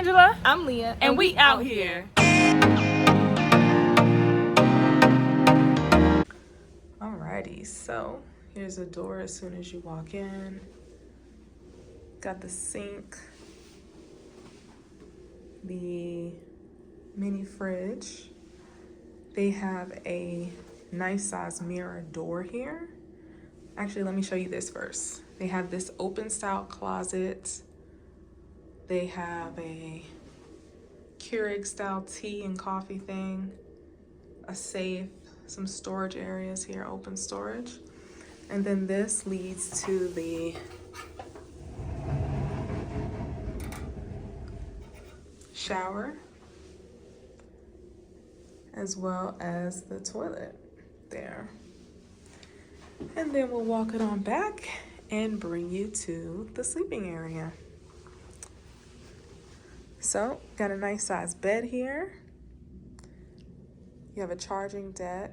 Angela. I'm Leah. And we out here. Alrighty, so here's the door as soon as you walk in. Got the sink, the mini fridge. They have a nice size mirror door here. Actually, let me show you this first. They have this open style closet. They have a Keurig style tea and coffee thing, a safe, some storage areas here, open storage. And then this leads to the shower, as well as the toilet there. And then we'll walk it on back and bring you to the sleeping area. So, got a nice size bed here. You have a charging deck.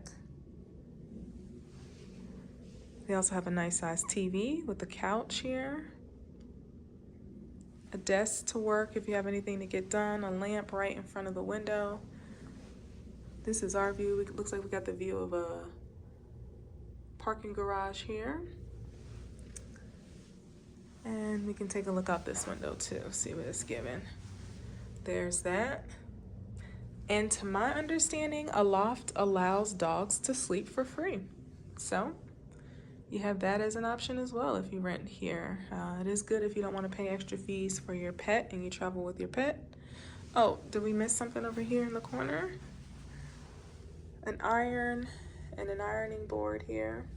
They also have a nice size TV with a couch here. A desk to work if you have anything to get done. A lamp right in front of the window. This is our view. It looks like we got the view of a parking garage here. And we can take a look out this window too, see what it's giving. There's that. And to my understanding, Aloft allows dogs to sleep for free. So you have that as an option as well if you rent here. It is good if you don't want to pay extra fees for your pet and you travel with your pet. Oh, did we miss something over here in the corner? An iron and an ironing board here.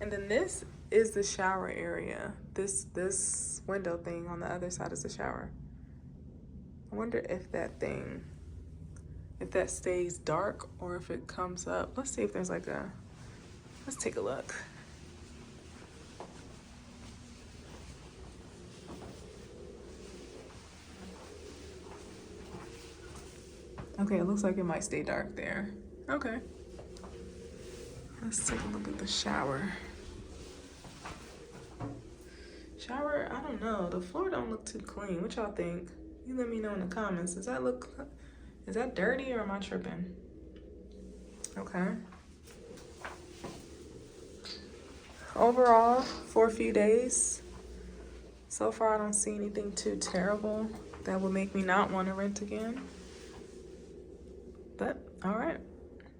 And then this is the shower area. This window thing on the other side is the shower. I wonder if that thing, if that stays dark or if it comes up. Let's see if there's like a, let's take a look. Okay, it looks like it might stay dark there. Okay. Let's take a look at the shower. Shower, I don't know. The floor don't look too clean. What y'all think? You let me know in the comments. Does that look, is that dirty or am I tripping? Okay. Overall, for a few days, so far I don't see anything too terrible that would make me not want to rent again. But, all right.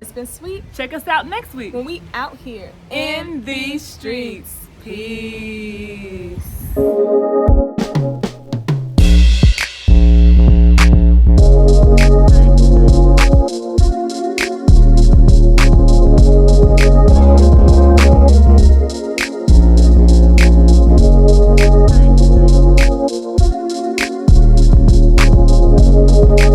It's been sweet Check us out next week when we out here in these streets. Peace.